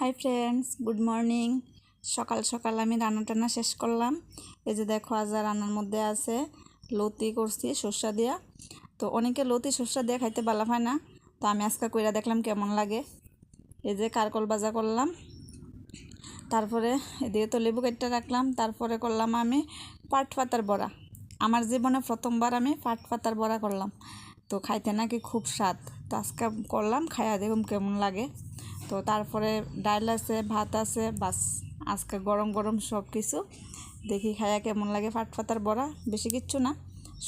Hi friends, good morning. সকাল সকাল আমি রান্না টান্না শেষ করলাম। এই যে দেখো, আজ রান্নার মধ্যে আছে লতি করছি সর্ষা দিয়া। তো অনেকে লতি সর্ষা দিয়ে খাইতে ভালো হয় না, তো আমি আজকে কইরা দেখলাম কেমন লাগে। এই যে কারকল ভাজা করলাম, তারপরে এদিকে তো লেবু কেটে রাখলাম, তারপরে করলাম আমি পাট পাতার বড়া। আমার জীবনে প্রথমবার আমি পাট পাতার বড়া করলাম, তো খাইতে নাকি খুব স্বাদ। তো আজকে করলাম, খাইয়া দেখুন কেমন লাগে। তো তারপরে ডাল আছে, ভাত আছে, বাস আজকে গরম গরম সব কিছু। দেখি খাইয়া কেমন লাগে পাট পাতার বড়া। বেশি কিচ্ছু না,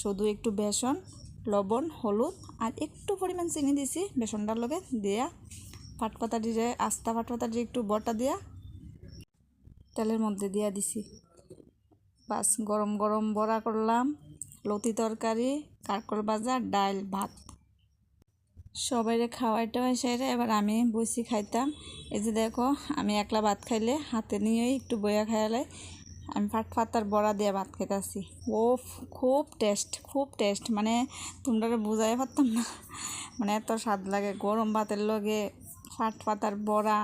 শুধু একটু বেসন, লবণ, হলুদ আর একটু পরিমাণ চিনি দিছি বেসনটার লগে দিয়া। পাট পাতা দিয়ে আস্তা পাট পাতা দিয়ে একটু বটা দিয়া তেলের মধ্যে দিয়া দিছি। বাস গরম গরম বড়া করলাম, লতি তরকারি, কারকল ভাজা, ডাল, ভাত। সবাইরে খাওয়াইটা সেরে এবার আমি বসি খাইতাম। এই যে দেখো, আমি একলা ভাত খাইলে হাতে নিয়েই একটু বইয়া খাইলে আমি পাট পাতার বড়া দিয়ে ভাত খাইতেছি। ও খুব টেস্ট, খুব টেস্ট, মানে তোমরা বুঝাই পারতাম না, মানে এত স্বাদ লাগে গরম ভাতের লগে পাট পাতার বড়া,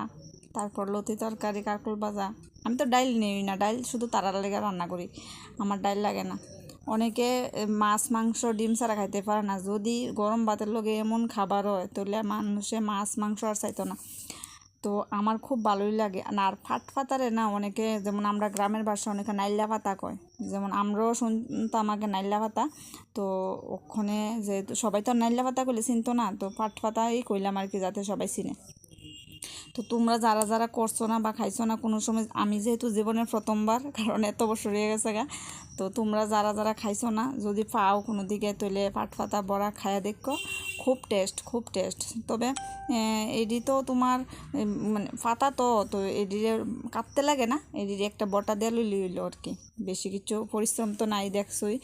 তারপর লতি তরকারি, কারকল ভাজা। আমি তো ডাইল নিই না, ডাইল শুধু তারার লেগে রান্না করি, আমার ডাইল লাগে না। অনেকে মাছ মাংস ডিম ছাড়া খাইতে পারে না, যদি গরম ভাতের লগে এমন খাবার হয় তাহলে মানুষে মাছ মাংস আর চাইতো না। তো আমার খুব ভালোই লাগে। আর ফাট পাতারে না অনেকে, যেমন আমরা গ্রামের ভাষা অনেকে নাইল্লা পাতা কয়, যেমন আমরাও শুনতাম আগে নাইল্লা পাতা। তো ওখানে যেহেতু সবাই তো নাইল্লা পাতা করলে চিনতো না, তো ফাট পাতাই কইলাম আর কি, যাতে সবাই চিনে। তো তোমরা যারা যারা করছো না বা খাইছো না কোনো সময়, আমি যেহেতু জীবনের প্রথমবার, কারণ এত বছর হয়ে গেছে গা, তো তোমরা যারা যারা খাইছো না যদি পাও কোনো দিকে, তৈলে পাট পাতা বড়া খাইয়া দেখো, খুব টেস্ট, খুব টেস্ট। তবে এডি তো তোমার মানে পাতা তো তো এডি কাটতে লাগে না, এডি একটা বটা দিয়ে লইলি হইলো আর কি। বেশি কিছু পরিশ্রম তো নাই, দেখছই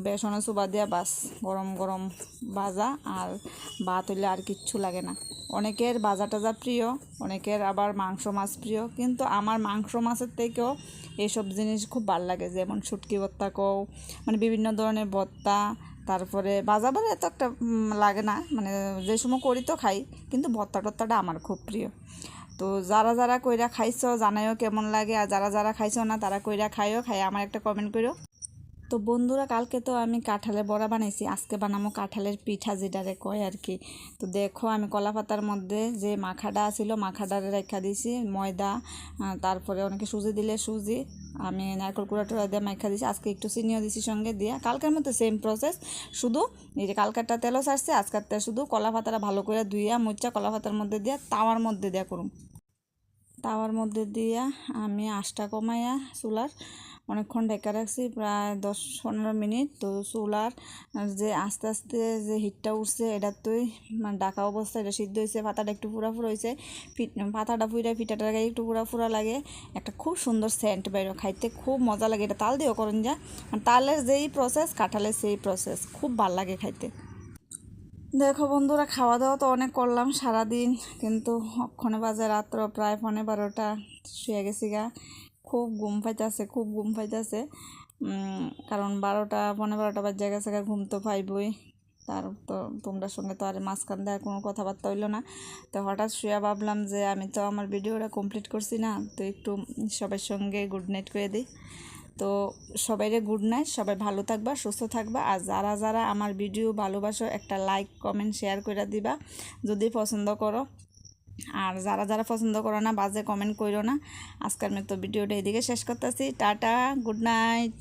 বেসন চুবা দিয়া বাস গরম গরম ভাজা আর ভাত হইলে আর কিচ্ছু লাগে না। অনেকের ভাজা টাজা প্রিয়, অনেকের আবার মাংস মাছ প্রিয়, কিন্তু আমার মাংস মাছের থেকেও এইসব জিনিস খুব ভালো লাগে। যেমন শুটকি ভর্তা কও, মানে বিভিন্ন ধরনের ভর্তা, তারপরে ভাজা ভাজা এত একটা লাগে না, মানে যে সময় করি তো খাই, কিন্তু ভর্তা টর্তাটা আমার খুব প্রিয়। তো যারা যারা কইরা খাইছো জানাইও কেমন লাগে, আর যারা যারা খাইছো না তারা কইরা খাইও, খাই আমার একটা কমেন্ট করো। তো বন্ধুরা, কালকে তো আমি কাঁঠালের বড়া বানাইছি, আজকে বানাবো কাঁঠালের পিঠা, যেটারে কয় আর কি। তো দেখো, আমি কলা পাতার মধ্যে যে মাখাটা ছিল মাখাটারে রেখা দিয়েছি, ময়দা, তারপরে অনেকে সুজি দিলে সুজি, আমি নারকেল কুড়া টুড়া দিয়ে মাখা দিয়েছি, আজকে একটু চিনিও দিয়েছি সঙ্গে দিয়া। কালকের মতো সেম প্রসেস, শুধু এই যে কালকারটা তেলও ছাড়ছে, আজকারটা শুধু কলা পাতাটা ভালো করে ধুইয়া মুচ্চা কলা পাতার মধ্যে দিয়া তাওয়ার মধ্যে দিয়া করুম। তাওয়ার মধ্যে দিয়া আমি আঁচটা কমাইয়া চুলার অনেকক্ষণ ঢেকে রাখছি, প্রায় 10-15 মিনিট। তো চুলার যে আস্তে আস্তে যে হিটটা উঠছে, এটা তুই মানে ঢাকা অবস্থায় এটা সিদ্ধ হয়েছে, পাতাটা একটু পুরা পুরা হয়েছে, পাতাটা পুরা পিঠাটার গায়ে একটু পুরা পুরা লাগে, একটা খুব সুন্দর সেন্ট বাইরে, খাইতে খুব মজা লাগে। এটা তাল দিয়েও করেন যা, মানে তালের যেই প্রসেস কাঁঠালের সেই প্রসেস, খুব ভাল লাগে খাইতে। দেখো বন্ধুরা, খাওয়া দাওয়া তো অনেক করলাম সারাদিন, কিন্তু অক্ষণে বাজে রাত্র প্রায় 11:30, শুয়ে গেছি গা। খুব ঘুম পাইতেছে, খুব ঘুম পাইতেছে, কারণ 12-15 বাজে গেছে গা, ঘুম তো পাইবই। তার তো তোমরা সঙ্গে তো আর মাঝখান দিয়ে কোনো কথাবার্তা হইলো না। তো হঠাৎ শুয়ে ভাবলাম যে আমি তো আমার ভিডিওটা কমপ্লিট করছি না, তো একটু সবার সঙ্গে গুড নাইট করে দিই। তো সবাইরে গুড নাইট, সবাই ভালো থাকবা, সুস্থ থাকবা। আর যারা যারা আমার ভিডিও ভালোবাসো একটা লাইক কমেন্ট শেয়ার করে দিবা যদি পছন্দ করো, আর যারা যারা পছন্দ করো না বাজে কমেন্ট করো না। আজকের মতো ভিডিওটা এদিকে শেষ করতেছি। Tata, good night.